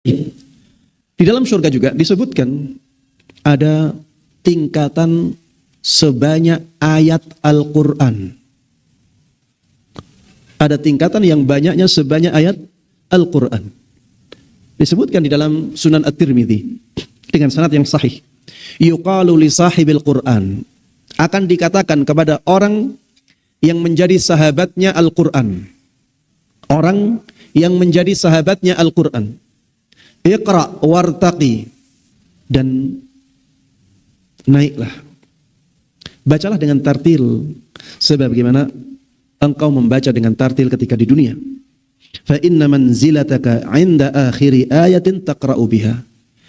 Di dalam surga juga disebutkan ada tingkatan sebanyak ayat Al-Quran. Ada tingkatan yang banyaknya sebanyak ayat Al-Quran. Disebutkan di dalam Sunan At-Tirmidzi dengan sanad yang sahih. Yuqalu li sahibil Quran. Akan dikatakan kepada orang yang menjadi sahabatnya Al-Quran. Orang yang menjadi sahabatnya Al-Quran. Iqra wartaqi. Dan naiklah. Bacalah dengan tartil. Sebagaimana engkau membaca dengan tartil ketika di dunia. Fa inna manzilataka 'inda akhiri ayatin taqra'u biha.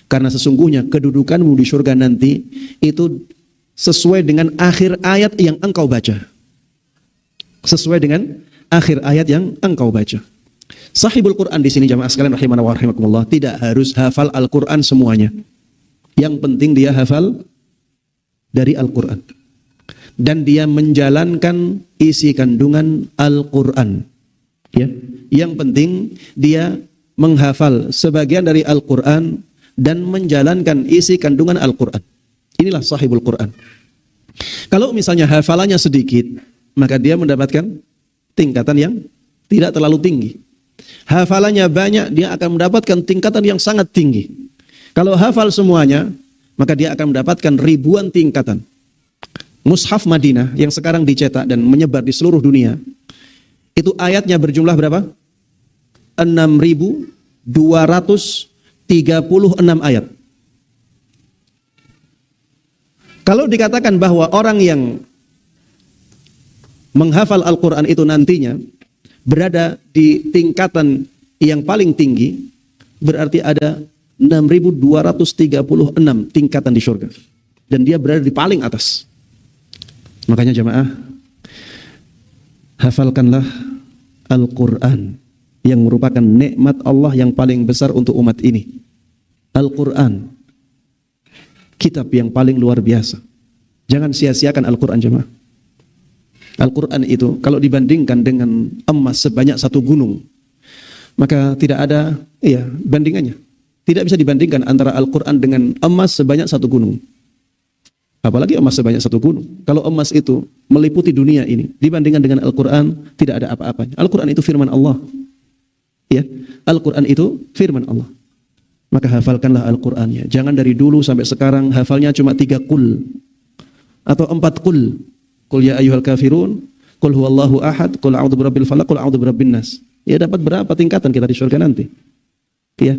Karena sesungguhnya kedudukanmu di surga nanti itu sesuai dengan akhir ayat yang engkau baca. Sesuai dengan akhir ayat yang engkau baca. Sahibul Quran di sini jamaah sekalian rahimana wa rahimakumullah tidak harus hafal Al-Quran semuanya. Yang penting dia hafal dari Al-Quran. Dan dia menjalankan isi kandungan Al-Quran. Ya. Yang penting dia menghafal sebagian dari Al-Quran dan menjalankan isi kandungan Al-Quran. Inilah sahibul Quran. Kalau misalnya hafalannya sedikit, maka dia mendapatkan tingkatan yang tidak terlalu tinggi. Hafalannya banyak, dia akan mendapatkan tingkatan yang sangat tinggi. Kalau hafal semuanya, maka dia akan mendapatkan ribuan tingkatan. Mushaf Madinah yang sekarang dicetak dan menyebar di seluruh dunia, itu ayatnya berjumlah berapa? 6.236 ayat. Kalau dikatakan bahwa orang yang menghafal Al-Quran itu nantinya berada di tingkatan yang paling tinggi, berarti ada 6.236 tingkatan di surga. Dan dia berada di paling atas. Makanya jamaah, hafalkanlah Al-Quran yang merupakan nikmat Allah yang paling besar untuk umat ini. Al-Quran, kitab yang paling luar biasa. Jangan sia-siakan Al-Quran jemaah. Al-Quran itu kalau dibandingkan dengan emas sebanyak satu gunung, maka tidak ada bandingannya. Tidak bisa dibandingkan antara Al-Quran dengan emas sebanyak satu gunung. Apalagi emas sebanyak satu gunung. Kalau emas itu meliputi dunia ini, dibandingkan dengan Al-Quran, tidak ada apa-apanya. Al-Quran itu firman Allah. Ya, Al-Quran itu firman Allah. Maka hafalkanlah Al-Qurannya. Jangan dari dulu sampai sekarang hafalnya cuma 3 qul atau 4 qul. Qul ya ayyuhal kafirun, qul huwallahu ahad, qul a'udzu birabbil falaq, qul a'udzu birabbin nas. Ya, dapat berapa tingkatan kita di surga nanti? Ya.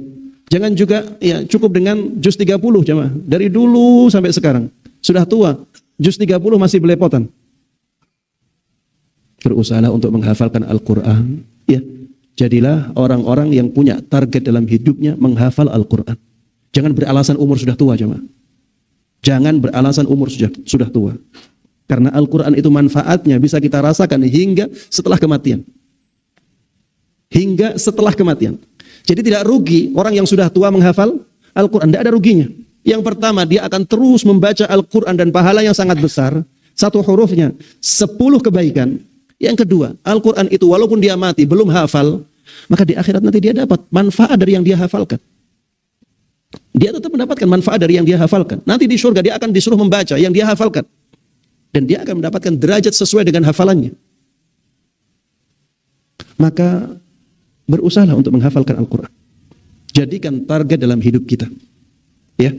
Jangan juga cukup dengan juz 30 jemaah. Dari dulu sampai sekarang. Sudah tua, juz 30 masih belepotan. Berusahalah untuk menghafalkan Al-Quran. Ya, jadilah orang-orang yang punya target dalam hidupnya menghafal Al-Quran. Jangan beralasan umur sudah tua jemaah. Jangan beralasan umur sudah tua. Karena Al-Quran itu manfaatnya bisa kita rasakan hingga setelah kematian. Hingga setelah kematian. Jadi tidak rugi orang yang sudah tua menghafal Al-Quran. Tidak ada ruginya. Yang pertama, dia akan terus membaca Al-Quran dan pahala yang sangat besar. Satu hurufnya 10 kebaikan. Yang kedua, Al-Quran itu walaupun dia mati belum hafal, maka di akhirat nanti dia dapat manfaat dari yang dia hafalkan. Dia tetap mendapatkan manfaat dari yang dia hafalkan. Nanti di surga dia akan disuruh membaca yang dia hafalkan. Dan dia akan mendapatkan derajat sesuai dengan hafalannya. Maka berusahalah untuk menghafalkan Al-Quran. Jadikan target dalam hidup kita. Ya,